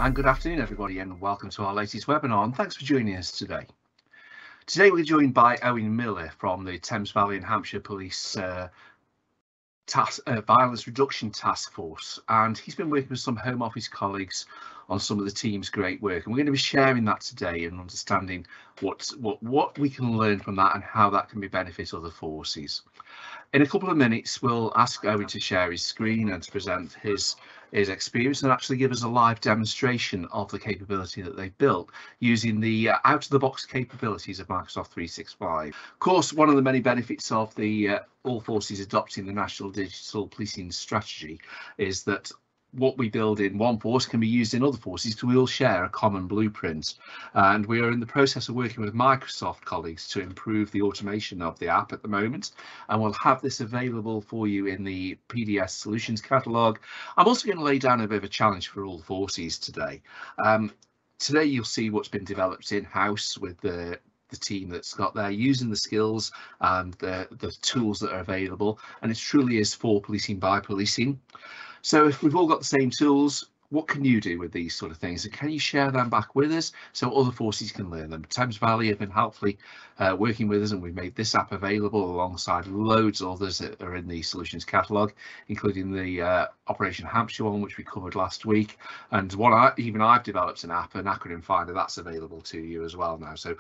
And good afternoon, everybody, and welcome to our latest webinar, and thanks for joining us today. Today we're joined by Owen Miller from the Thames Valley and Hampshire Police Violence Reduction Task Force, and he's been working with some Home Office colleagues on some of the team's great work, and we're going to be sharing that today and understanding what we can learn from that and how that can be benefit other forces. In a couple of minutes, we'll ask Owen to share his screen and to present his experience and actually give us a live demonstration of the capability that they've built using the out-of-the-box capabilities of Microsoft 365. Of course, one of the many benefits of the all forces adopting the National Digital Policing Strategy is that what we build in one force can be used in other forces because we all share a common blueprint, and we are in the process of working with Microsoft colleagues to improve the automation of the app at the moment, and we'll have this available for you in the PDS solutions catalogue. I'm also going to lay down a bit of a challenge for all forces today. Today you'll see what's been developed in-house with the team that's got there, using the skills and the tools that are available, and it truly is for policing by policing. So if we've all got the same tools, what can you do with these sort of things, and can you share them back with us so other forces can learn them? Thames Valley have been helpfully working with us, and we've made this app available alongside loads of others that are in the solutions catalogue, including the Operation Hampshire one, which we covered last week, and I've developed an app, an acronym finder, that's available to you as well now. So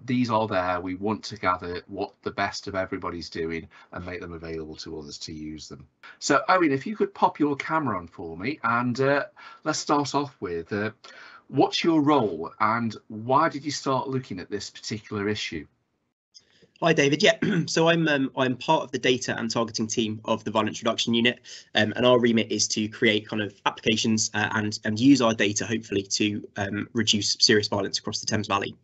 these are there. We want to gather what the best of everybody's doing and make them available to others to use them. So Owen, if you could pop your camera on for me, and let's start off with what's your role and why did you start looking at this particular issue? Hi David, yeah, so I'm part of the data and targeting team of the Violence Reduction Unit, and our remit is to create kind of applications and use our data hopefully to reduce serious violence across the Thames Valley.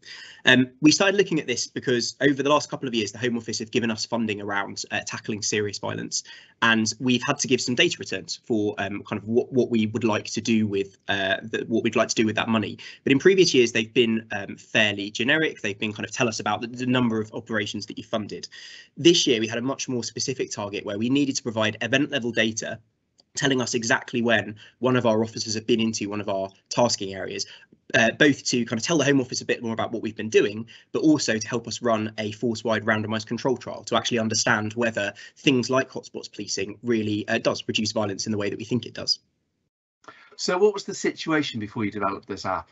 We started looking at this because over the last couple of years the Home Office have given us funding around tackling serious violence, and we've had to give some data returns for kind of what we would like to do with that money. But in previous years they've been fairly generic. They've been kind of tell us about the number of operations that you funded. This year we had a much more specific target where we needed to provide event level data telling us exactly when one of our officers have been into one of our tasking areas, both to kind of tell the Home Office a bit more about what we've been doing, but also to help us run a force-wide randomised control trial to actually understand whether things like hotspots policing really does reduce violence in the way that we think it does. So what was the situation before you developed this app?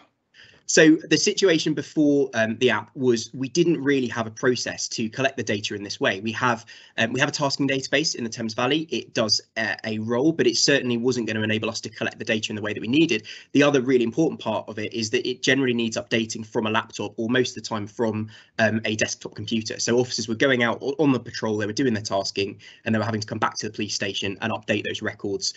So the situation before the app was we didn't really have a process to collect the data in this way. We have a tasking database in the Thames Valley. It does a role, but it certainly wasn't going to enable us to collect the data in the way that we needed. The other really important part of it is that it generally needs updating from a laptop, or most of the time from a desktop computer. So officers were going out on the patrol, they were doing their tasking, and they were having to come back to the police station and update those records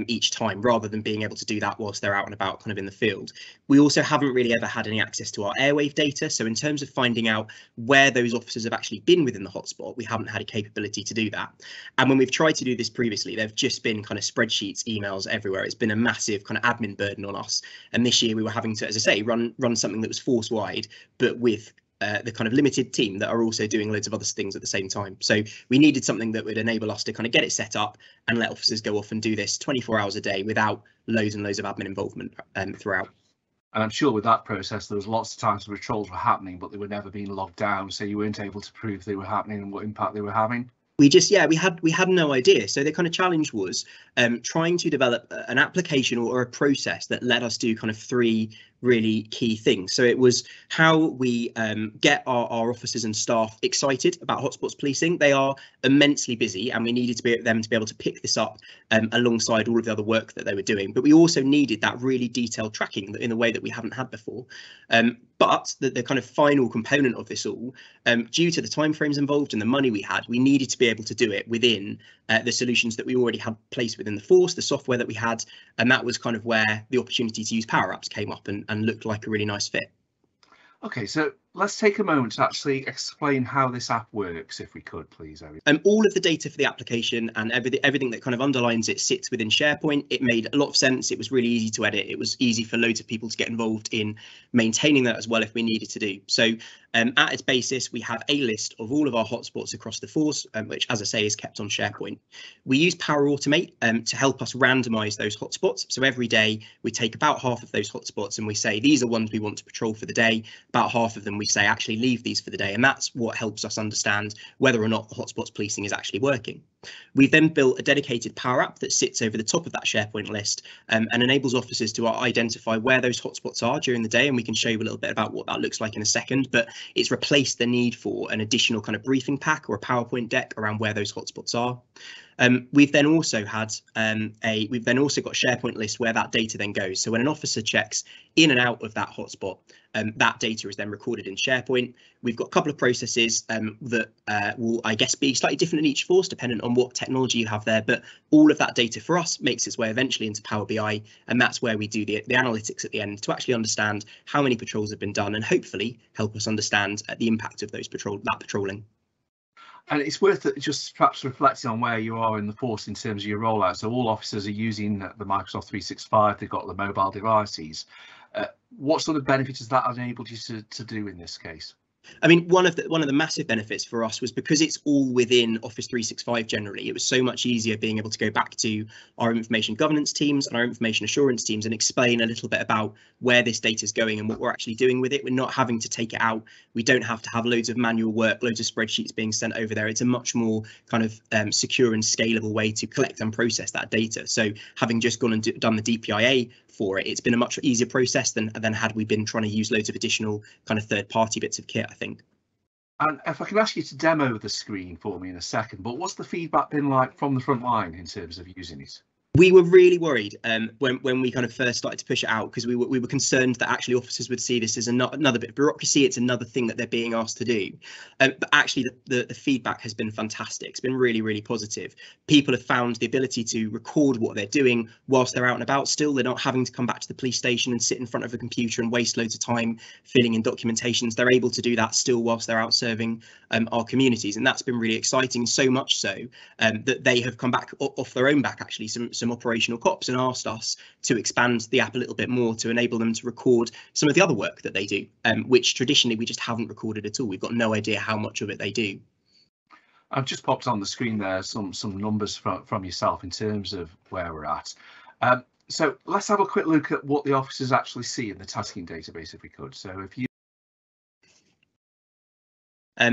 each time, rather than being able to do that whilst they're out and about kind of in the field. We also haven't really ever had any access to our airwave data, so in terms of finding out where those officers have actually been within the hotspot, we haven't had a capability to do that. And when we've tried to do this previously, there've just been kind of spreadsheets, emails everywhere. It's been a massive kind of admin burden on us, and this year we were having to, as I say, run something that was force wide, but with the kind of limited team that are also doing loads of other things at the same time. So we needed something that would enable us to kind of get it set up and let officers go off and do this 24 hours a day without loads and loads of admin involvement throughout. And I'm sure with that process, there was lots of times where patrols were happening, but they were never being logged down, so you weren't able to prove they were happening and what impact they were having. We had no idea. So the kind of challenge was trying to develop an application or a process that let us do kind of three really key things. So it was how we get our officers and staff excited about hotspots policing. They are immensely busy, and we needed them to be able to pick this up alongside all of the other work that they were doing. But we also needed that really detailed tracking in a way that we haven't had before. But the kind of final component of this all, due to the timeframes involved and the money we had, we needed to be able to do it within the solutions that we already had placed within the force, the software that we had, and that was kind of where the opportunity to use Power Apps came up and looked like a really nice fit. Okay, so let's take a moment to actually explain how this app works, if we could, please, Owen. All of the data for the application and everything that kind of underlines it sits within SharePoint. It made a lot of sense. It was really easy to edit. It was easy for loads of people to get involved in maintaining that as well if we needed to do. So at its basis, we have a list of all of our hotspots across the force, which, as I say, is kept on SharePoint. We use Power Automate to help us randomize those hotspots. So every day we take about half of those hotspots and we say, these are ones we want to patrol for the day. About half of them we say, actually leave these for the day. And that's what helps us understand whether or not the hotspots policing is actually working. We've then built a dedicated Power App that sits over the top of that SharePoint list and enables officers to identify where those hotspots are during the day. And we can show you a little bit about what that looks like in a second, but it's replaced the need for an additional kind of briefing pack or a PowerPoint deck around where those hotspots are. We've then also got SharePoint list where that data then goes. So when an officer checks in and out of that hotspot, that data is then recorded in SharePoint. We've got a couple of processes that will, I guess, be slightly different in each force, dependent on what technology you have there. But all of that data for us makes its way eventually into Power BI, and that's where we do the analytics at the end to actually understand how many patrols have been done and hopefully help us understand the impact of those patrolling. And it's worth it just perhaps reflecting on where you are in the force in terms of your rollout. So all officers are using the Microsoft 365, they've got the mobile devices. What sort of benefits has that enabled you to do in this case? I mean, one of the massive benefits for us was because it's all within Office 365 generally, it was so much easier being able to go back to our information governance teams and our information assurance teams and explain a little bit about where this data is going and what we're actually doing with it. We're not having to take it out. We don't have to have loads of manual work, loads of spreadsheets being sent over there. It's a much more kind of secure and scalable way to collect and process that data. So having just gone and done the DPIA for it, it's been a much easier process than had we been trying to use loads of additional kind of third-party bits of kit, I think. And if I can ask you to demo the screen for me in a second, but what's the feedback been like from the front line in terms of using it? We were really worried when we kind of first started to push it out, because we were concerned that actually officers would see this as another bit of bureaucracy. It's another thing that they're being asked to do. But actually, the feedback has been fantastic. It's been really, really positive. People have found the ability to record what they're doing whilst they're out and about still. They're not having to come back to the police station and sit in front of a computer and waste loads of time filling in documentations. They're able to do that still whilst they're out serving our communities. And that's been really exciting, so much so that they have come back off their own back, actually, some operational cops, and asked us to expand the app a little bit more to enable them to record some of the other work that they do, which traditionally we just haven't recorded at all. We've got no idea how much of it they do. I've just popped on the screen there some numbers from yourself in terms of where we're at. So let's have a quick look at what the officers actually see in the tasking database, if we could. So if you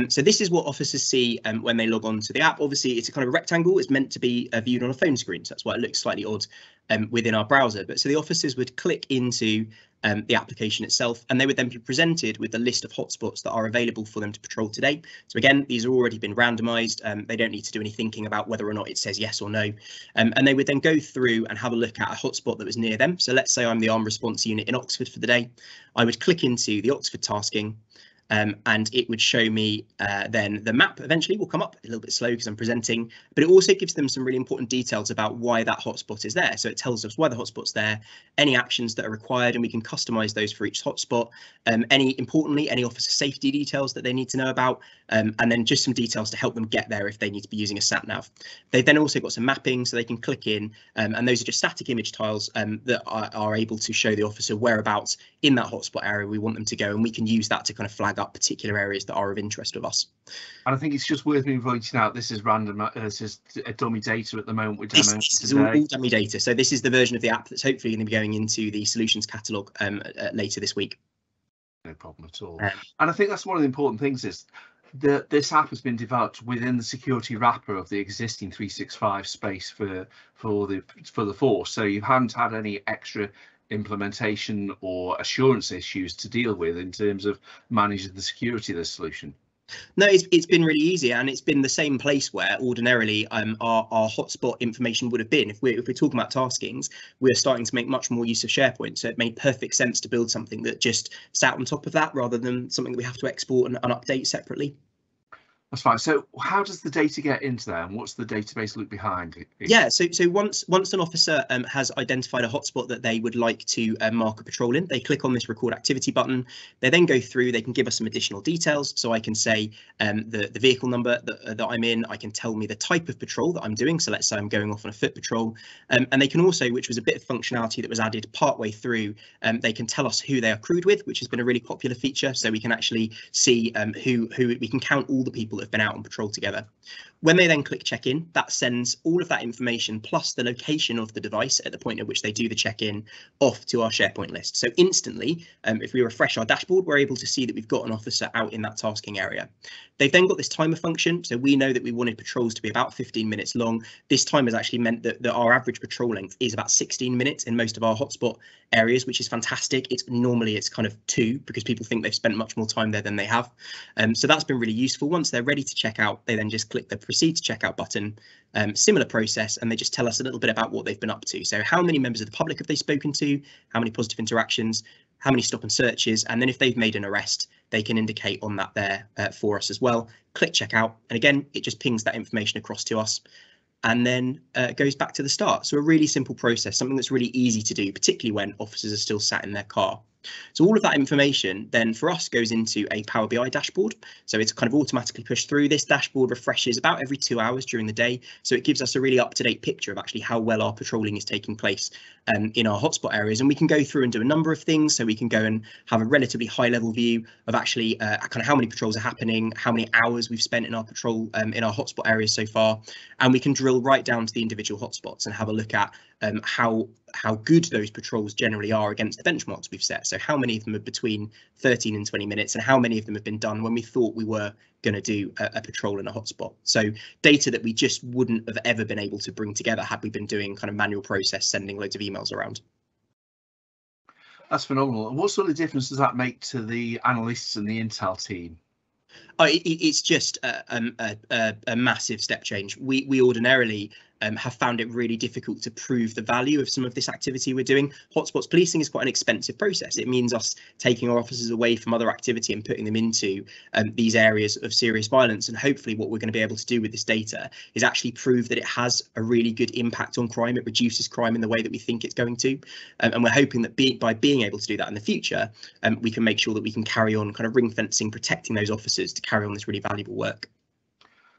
so this is what officers see when they log on to the app. Obviously, it's a kind of a rectangle. It's meant to be viewed on a phone screen, so that's why it looks slightly odd within our browser. But so the officers would click into the application itself, and they would then be presented with a list of hotspots that are available for them to patrol today. So again, these have already been randomised. They don't need to do any thinking about whether or not it says yes or no. And they would then go through and have a look at a hotspot that was near them. So let's say I'm the Armed Response Unit in Oxford for the day. I would click into the Oxford tasking. And it would show me then the map eventually will come up a little bit slow because I'm presenting, but it also gives them some really important details about why that hotspot is there. So it tells us why the hotspot's there, any actions that are required, and we can customize those for each hotspot. Importantly, any officer safety details that they need to know about, and then just some details to help them get there if they need to be using a sat nav. They've then also got some mapping, so they can click in, and those are just static image tiles that are able to show the officer whereabouts in that hotspot area we want them to go, and we can use that to kind of flag up particular areas that are of interest of us. And I think it's just worth me pointing out, this is random, this is a dummy data at the moment we're demoing This is today. all dummy data. So this is the version of the app that's hopefully going to be going into the solutions catalogue later this week. No problem at all. And I think that's one of the important things is that this app has been developed within the security wrapper of the existing 365 space for the force. So you haven't had any extra implementation or assurance issues to deal with in terms of managing the security of the solution. No, it's been really easy, and it's been the same place where ordinarily our hotspot information would have been. If we're talking about taskings, we're starting to make much more use of SharePoint, so it made perfect sense to build something that just sat on top of that rather than something that we have to export and update separately. That's fine. So how does the data get into there, and what's the database look behind it? Yeah, so once an officer has identified a hotspot that they would like to mark a patrol in, they click on this record activity button. They then go through, they can give us some additional details. So I can say the vehicle number that I'm in, I can tell me the type of patrol that I'm doing. So let's say I'm going off on a foot patrol. And they can also, which was a bit of functionality that was added partway through, they can tell us who they are crewed with, which has been a really popular feature. So we can actually see who we can count all the people that have been out on patrol together. When they then click check-in, that sends all of that information plus the location of the device at the point at which they do the check-in off to our SharePoint list. So instantly, if we refresh our dashboard, we're able to see that we've got an officer out in that tasking area. They've then got this timer function. So we know that we wanted patrols to be about 15 minutes long. This time has actually meant that our average patrol length is about 16 minutes in most of our hotspot areas, which is fantastic. It's kind of 2 because people think they've spent much more time there than they have. So that's been really useful. Once they're ready to check out, they then just click the proceed to checkout button. Similar process, and they just tell us a little bit about what they've been up to. So how many members of the public have they spoken to, how many positive interactions, how many stop and searches, and then if they've made an arrest, they can indicate on that there for us as well. Click checkout, and again, it just pings that information across to us, and then goes back to the start. So a really simple process, something that's really easy to do, particularly when officers are still sat in their car. So all of that information then for us goes into a Power BI dashboard. So it's kind of automatically pushed through. This dashboard refreshes about every 2 hours during the day. So it gives us a really up-to-date picture of actually how well our patrolling is taking place in our hotspot areas. And we can go through and do a number of things. So we can go and have a relatively high-level view of actually kind of how many patrols are happening, how many hours we've spent in our patrol in our hotspot areas so far. And we can drill right down to the individual hotspots and have a look at how good those patrols generally are against the benchmarks we've set. So how many of them are between 13 and 20 minutes, and how many of them have been done when we thought we were going to do a patrol in a hotspot. So data that we just wouldn't have ever been able to bring together had we been doing kind of manual process, sending loads of emails around. That's phenomenal. And what sort of difference does that make to the analysts and the intel team? It's just a massive step change. We ordinarily have found it really difficult to prove the value of some of this activity we're doing. Hotspots policing is quite an expensive process. It means us taking our officers away from other activity and putting them into these areas of serious violence. And hopefully what we're going to be able to do with this data is actually prove that it has a really good impact on crime. It reduces crime in the way that we think it's going to. And we're hoping that by being able to do that in the future, we can make sure that we can carry on kind of ring fencing, protecting those officers to carry on this really valuable work.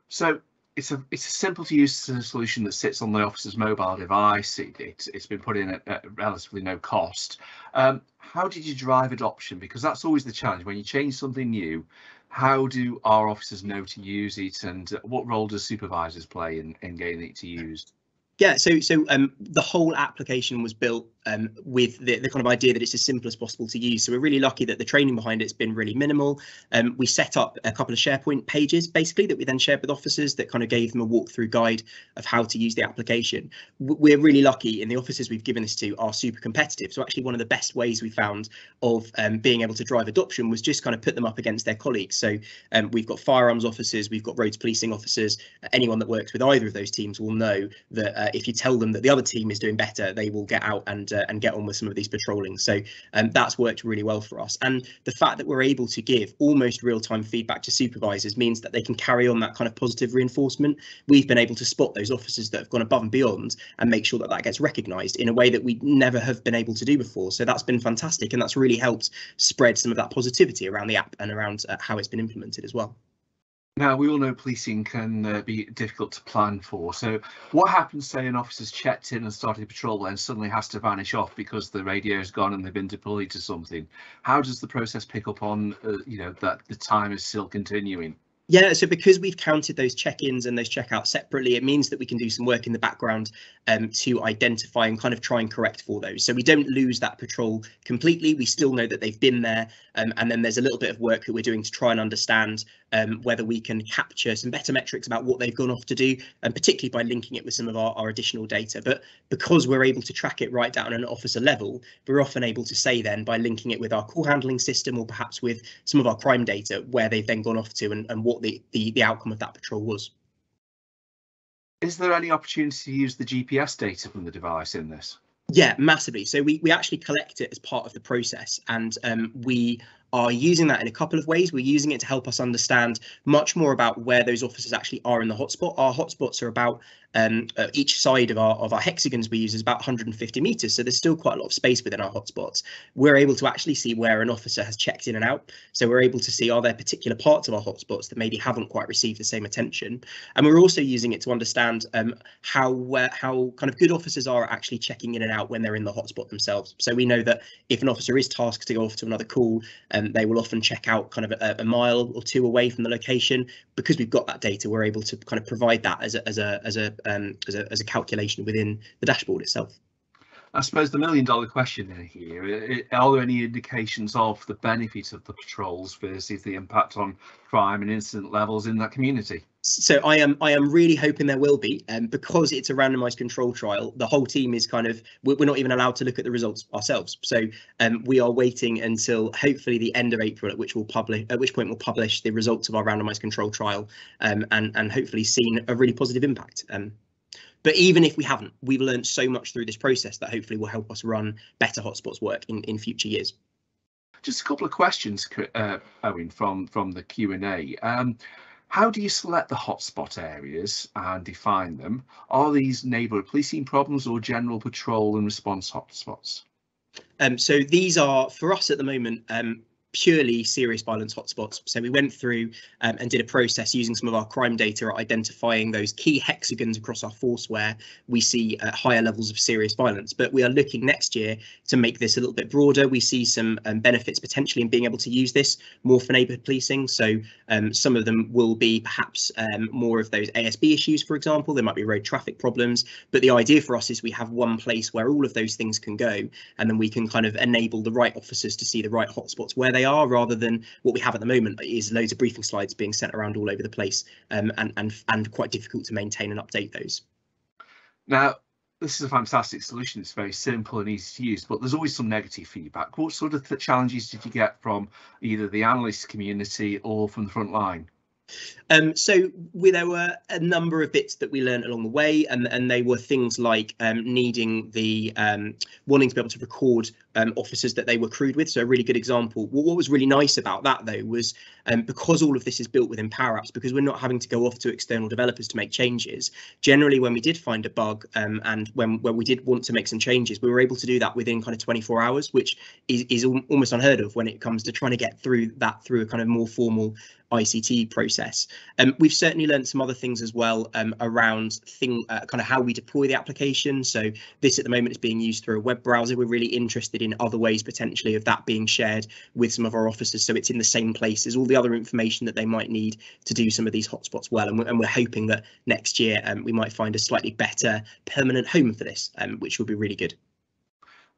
So it's a simple to use solution that sits on the officer's mobile device. It's been put in at relatively no cost. How did you drive adoption? Because that's always the challenge when you change something new. How do our officers know to use it, and what role does supervisors play in getting it to use? Yeah, so the whole application was built with the kind of idea that it's as simple as possible to use. So we're really lucky that the training behind it's been really minimal. We set up a couple of SharePoint pages basically that we then shared with officers that kind of gave them a walkthrough guide of how to use the application. We're really lucky in the officers we've given this to are super competitive. So actually one of the best ways we found of being able to drive adoption was just kind of put them up against their colleagues. So we've got firearms officers, we've got roads policing officers. Anyone that works with either of those teams will know that if you tell them that the other team is doing better, they will get out and get on with some of these patrolling. So that's worked really well for us. And the fact that we're able to give almost real-time feedback to supervisors means that they can carry on that kind of positive reinforcement. We've been able to spot those officers that have gone above and beyond and make sure that that gets recognised in a way that we never have been able to do before. So that's been fantastic, and that's really helped spread some of that positivity around the app and around how it's been implemented as well. Now, we all know policing can be difficult to plan for. So what happens, say, an officer's checked in and started a patrol and suddenly has to vanish off because the radio's gone and they've been deployed to something? How does the process pick up on, that the time is still continuing? Yeah, so because we've counted those check-ins and those checkouts separately, it means that we can do some work in the background to identify and kind of try and correct for those. So we don't lose that patrol completely. We still know that they've been there. And then there's a little bit of work that we're doing to try and understand whether we can capture some better metrics about what they've gone off to do, and particularly by linking it with some of our additional data. But because we're able to track it right down at an officer level, we're often able to say then by linking it with our call handling system or perhaps with some of our crime data where they've then gone off to and what the outcome of that patrol was. Is there any opportunity to use the GPS data from the device in this? Yeah, massively. So we actually collect it as part of the process, and we are using that in a couple of ways. We're using it to help us understand much more about where those officers actually are in the hotspot. Our hotspots are about each side of our hexagons we use is about 150 meters, so there's still quite a lot of space within our hotspots. We're able to actually see where an officer has checked in and out, so we're able to see, are there particular parts of our hotspots that maybe haven't quite received the same attention. And we're also using it to understand how kind of good officers are at actually checking in and out when they're in the hotspot themselves. So we know that if an officer is tasked to go off to another call, they will often check out kind of a mile or two away from the location. Because we've got that data, we're able to kind of provide that as a calculation within the dashboard itself. I suppose the million-dollar question in here, are there any indications of the benefit of the patrols versus the impact on crime and incident levels in that community? So I am really hoping there will be, because it's a randomized control trial. The whole team is kind of, we're not even allowed to look at the results ourselves. So we are waiting until hopefully the end of April, at which point we'll publish the results of our randomized control trial, and hopefully seen a really positive impact. But even if we haven't, we've learned so much through this process that hopefully will help us run better hotspots work in future years. Just a couple of questions, Owen, from the Q&A. How do you select the hotspot areas and define them? Are these neighbourhood policing problems or general patrol and response hotspots? So these are, for us at the moment, purely serious violence hotspots. So we went through and did a process using some of our crime data, identifying those key hexagons across our force where we see higher levels of serious violence. But we are looking next year to make this a little bit broader. We see some benefits potentially in being able to use this more for neighbourhood policing. So some of them will be perhaps more of those ASB issues, for example. There might be road traffic problems. But the idea for us is we have one place where all of those things can go, and then we can kind of enable the right officers to see the right hotspots where they are, rather than what we have at the moment is loads of briefing slides being sent around all over the place, and quite difficult to maintain and update those. Now, this is a fantastic solution. It's very simple and easy to use, but there's always some negative feedback. What sort of challenges did you get from either the analyst community or from the front line? So there were a number of bits that we learned along the way, and they were things like needing the wanting to be able to record officers that they were crewed with. So a really good example. What was really nice about that, though, was because all of this is built within powerapp's, because we're not having to go off to external developers to make changes. Generally, when we did find a bug and when we did want to make some changes, we were able to do that within kind of 24 hours, which is almost unheard of when it comes to trying to get through that through a kind of more formal ICT process. We've certainly learned some other things as well around kind of how we deploy the application. So this at the moment is being used through a web browser. We're really interested in other ways potentially of that being shared with some of our officers, so it's in the same place as all the other information that they might need to do some of these hotspots well. And we're hoping that next year we might find a slightly better permanent home for this, which would be really good.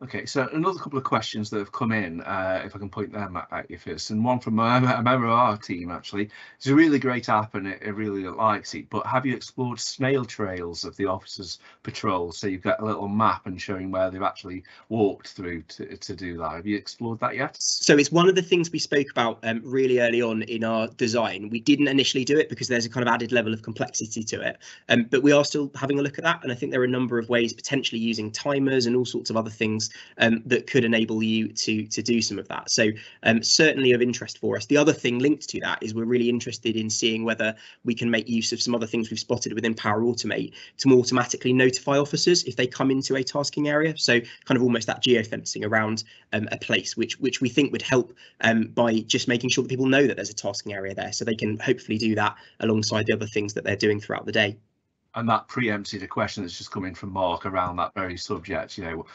Okay, so another couple of questions that have come in, if I can point them at you first, and one from a member of our team, actually. It's a really great app and it really likes it, but have you explored snail trails of the officers' patrols? So you've got a little map and showing where they've actually walked through to do that. Have you explored that yet? So it's one of the things we spoke about really early on in our design. We didn't initially do it because there's a kind of added level of complexity to it, but we are still having a look at that. And I think there are a number of ways, potentially using timers and all sorts of other things that could enable you to do some of that. So certainly of interest for us. The other thing linked to that is we're really interested in seeing whether we can make use of some other things we've spotted within Power Automate to automatically notify officers if they come into a tasking area. So kind of almost that geofencing around a place, which we think would help by just making sure that people know that there's a tasking area there, so they can hopefully do that alongside the other things that they're doing throughout the day. And that preempted a question that's just come in from Mark around that very subject. You know,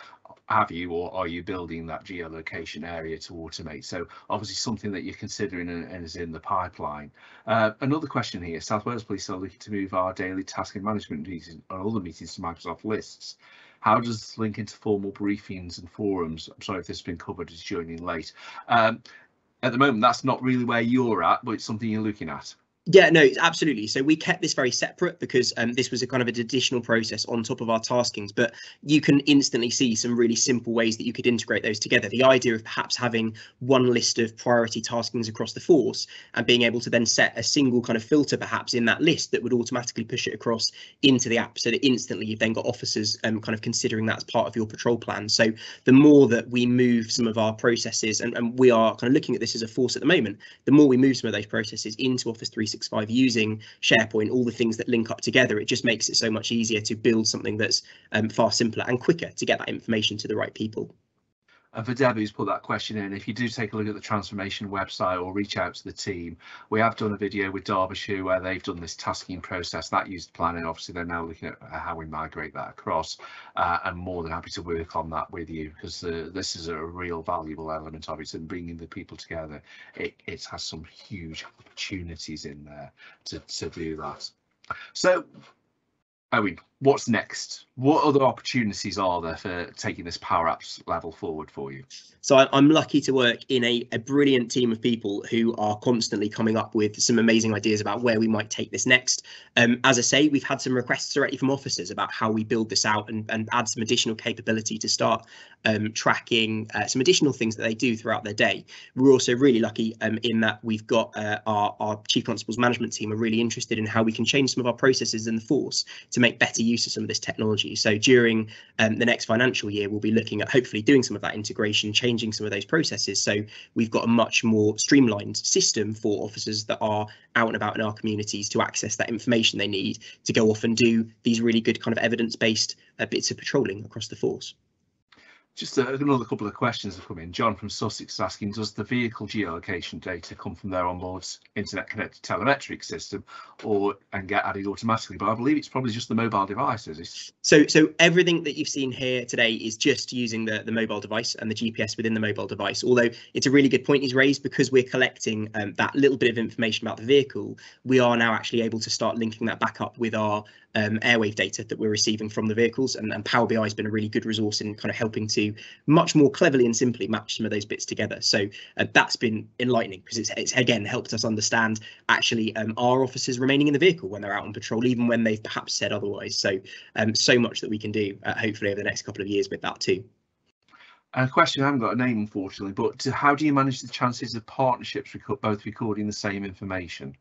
have you or are you building that geolocation area to automate? So obviously something that you're considering and is in the pipeline. Another question here: South Wales Police are looking to move our daily task and management meetings and other meetings to Microsoft Lists. How does this link into formal briefings and forums? I'm sorry if this has been covered, it's joining late. At the moment, that's not really where you're at, but it's something you're looking at. Yeah, no, absolutely. So we kept this very separate because this was a kind of an additional process on top of our taskings, but you can instantly see some really simple ways that you could integrate those together. The idea of perhaps having one list of priority taskings across the force and being able to then set a single kind of filter perhaps in that list that would automatically push it across into the app, so that instantly you've then got officers kind of considering that as part of your patrol plan. So the more that we move some of our processes, and we are kind of looking at this as a force at the moment, the more we move some of those processes into Office 365 using SharePoint, all the things that link up together, it just makes it so much easier to build something that's far simpler and quicker to get that information to the right people. And for Debbie, who's put that question in, if you do take a look at the transformation website or reach out to the team, we have done a video with Derbyshire where they've done this tasking process that used planning. Obviously, they're now looking at how we migrate that across, and more than happy to work on that with you, because this is a real valuable element of it, and bringing the people together. It has some huge opportunities in there to do that. So, Owen, what's next? What other opportunities are there for taking this Power Apps level forward for you? So I'm lucky to work in a brilliant team of people who are constantly coming up with some amazing ideas about where we might take this next. As I say, we've had some requests directly from officers about how we build this out and add some additional capability to start tracking some additional things that they do throughout their day. We're also really lucky in that we've got our Chief Constable's management team are really interested in how we can change some of our processes in the force to make better use of some of this technology. So during the next financial year, we'll be looking at hopefully doing some of that integration, changing some of those processes, so we've got a much more streamlined system for officers that are out and about in our communities to access that information they need to go off and do these really good kind of evidence-based bits of patrolling across the force. Just another couple of questions have come in. John from Sussex is asking, does the vehicle geolocation data come from their onboard internet connected telemetric system and get added automatically? But I believe it's probably just the mobile devices. So everything that you've seen here today is just using the mobile device and the GPS within the mobile device. Although it's a really good point he's raised, because we're collecting that little bit of information about the vehicle, we are now actually able to start linking that back up with our airwave data that we're receiving from the vehicles, and Power BI has been a really good resource in kind of helping to much more cleverly and simply match some of those bits together. So that's been enlightening, because it's again helped us understand actually our officers remaining in the vehicle when they're out on patrol, even when they've perhaps said otherwise. So so much that we can do hopefully over the next couple of years with that too. A question, I haven't got a name unfortunately, but how do you manage the chances of partnerships both recording the same information?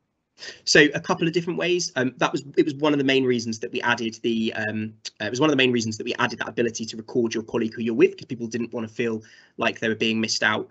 So a couple of different ways. It was one of the main reasons that we added that ability to record your colleague who you're with, because people didn't want to feel like they were being missed out.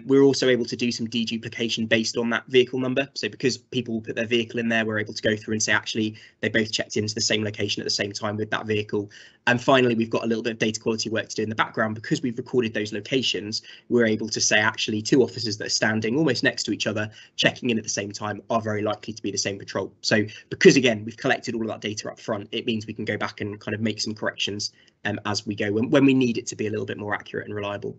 We're also able to do some deduplication based on that vehicle number. So because people put their vehicle in there, we're able to go through and say actually they both checked into the same location at the same time with that vehicle. And finally, we've got a little bit of data quality work to do in the background. Because we've recorded those locations, we're able to say actually two officers that are standing almost next to each other checking in at the same time are very likely to be the same patrol. So because again we've collected all of that data up front, it means we can go back and kind of make some corrections as we go when we need it to be a little bit more accurate and reliable.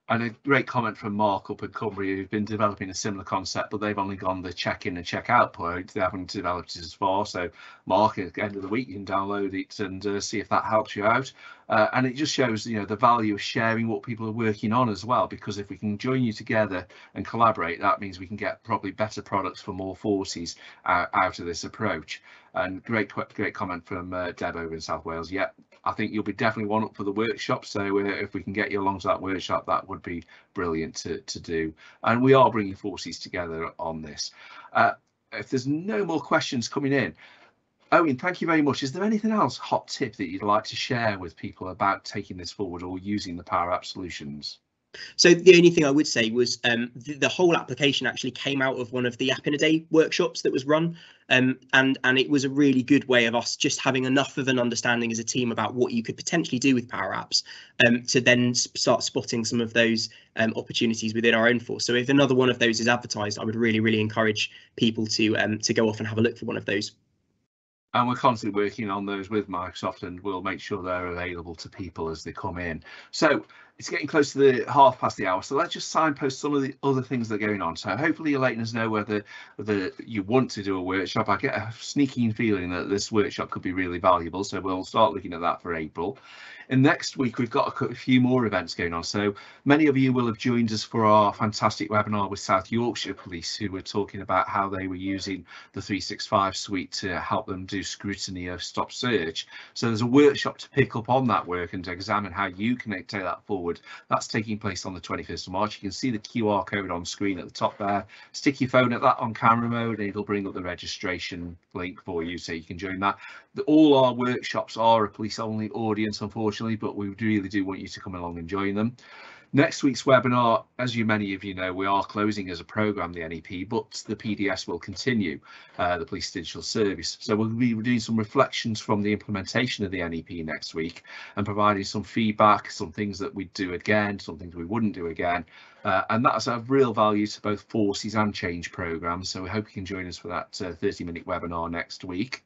And a great comment from Mark up at Cumbria, who've been developing a similar concept, but they've only gone the check-in and check-out point. They haven't developed it as far. So, Mark, at the end of the week, you can download it and see if that helps you out. And it just shows, the value of sharing what people are working on as well. Because if we can join you together and collaborate, that means we can get probably better products for more forces out of this approach. And great comment from Deb over in South Wales. Yeah, I think you'll be definitely one up for the workshop. So if we can get you along to that workshop, that would be brilliant to do. And we are bringing forces together on this. If there's no more questions coming in, Owen, thank you very much. Is there anything else, hot tip, that you'd like to share with people about taking this forward or using the Power App solutions? So the only thing I would say was the whole application actually came out of one of the App in a Day workshops that was run, and it was a really good way of us just having enough of an understanding as a team about what you could potentially do with Power Apps to then start spotting some of those opportunities within our own force. So if another one of those is advertised, I would really encourage people to go off and have a look for one of those. And we're constantly working on those with Microsoft, and we'll make sure they're available to people as they come in. So it's getting close to the half past the hour, so let's just signpost some of the other things that are going on. So hopefully you're letting us know whether you want to do a workshop. I get a sneaking feeling that this workshop could be really valuable, so we'll start looking at that for April. And next week we've got a few more events going on. So many of you will have joined us for our fantastic webinar with South Yorkshire Police, who were talking about how they were using the 365 suite to help them do scrutiny of stop search. So there's a workshop to pick up on that work and to examine how you can take that forward. That's taking place on the 21st of March. You can see the QR code on screen at the top there. Stick your phone at that on camera mode and it'll bring up the registration link for you so you can join that. All our workshops are a police only audience, unfortunately, but we really do want you to come along and join them. Next week's webinar, as many of you know, we are closing as a programme the NEP, but the PDS will continue, the Police Digital Service. So we'll be doing some reflections from the implementation of the NEP next week and providing some feedback, some things that we'd do again, some things we wouldn't do again. And that's of real value to both forces and change programmes. So we hope you can join us for that 30-minute webinar next week.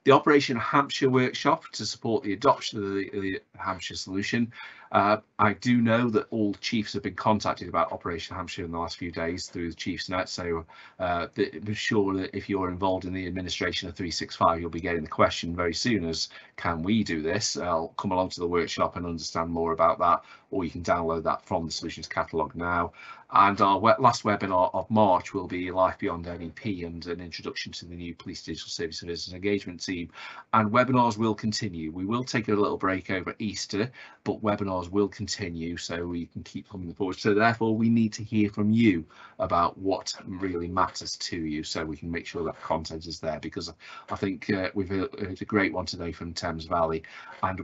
The Operation Hampshire workshop to support the adoption of the Hampshire solution. I do know that all chiefs have been contacted about Operation Hampshire in the last few days through the Chiefs Net, so I'm sure that if you're involved in the administration of 365, you'll be getting the question very soon as, can we do this? I'll come along to the workshop and understand more about that, or you can download that from the solutions catalogue now. And our last webinar of March will be Life Beyond NEP and an introduction to the new Police Digital Service and Business Engagement team. And webinars will continue. We will take a little break over Easter, but webinars will continue so we can keep coming forward. So therefore we need to hear from you about what really matters to you so we can make sure that content is there, because I think we've heard a great one today from Thames Valley, and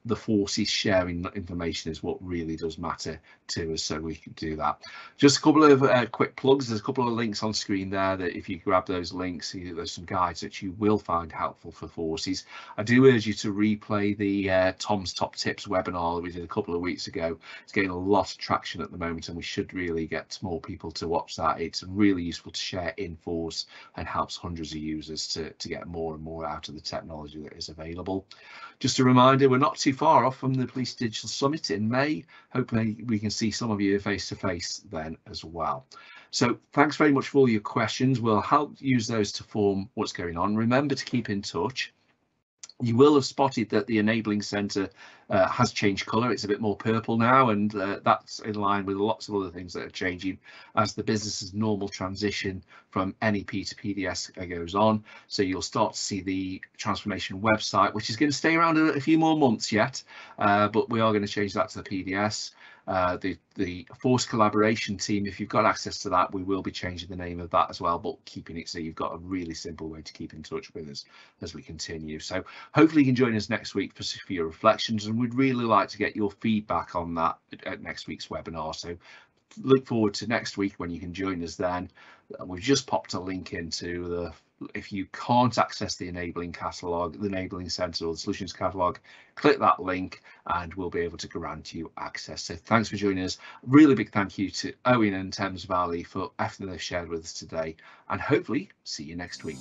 the forces sharing information is what really does matter to us, so we can do that. Just a couple of quick plugs. There's a couple of links on screen there that if you grab those links, there's some guides that you will find helpful for forces. I do urge you to replay the Tom's Top Tips webinar that we did a couple of weeks ago. It's getting a lot of traction at the moment and we should really get more people to watch that. It's really useful to share in force and helps hundreds of users to get more and more out of the technology that is available. Just a reminder, we're not too far off from the Police Digital Summit in May. Hopefully we can see some of you face to face then as well. So thanks very much for all your questions. We'll help use those to form what's going on. Remember to keep in touch. You will have spotted that the enabling centre has changed colour. It's a bit more purple now, and that's in line with lots of other things that are changing as the business's normal transition from NEP to PDS goes on. So you'll start to see the transformation website, which is going to stay around a few more months yet, but we are going to change that to the PDS. The force collaboration team, if you've got access to that, we will be changing the name of that as well, but keeping it so you've got a really simple way to keep in touch with us as we continue. So hopefully you can join us next week for your reflections, and we'd really like to get your feedback on that at next week's webinar. So look forward to next week when you can join us then. We've just popped a link into the, if you can't access the enabling catalogue, the enabling centre or the solutions catalogue, click that link and we'll be able to grant you access. So thanks for joining us. Really big thank you to Owen and Thames Valley for everything they've shared with us today, and hopefully see you next week.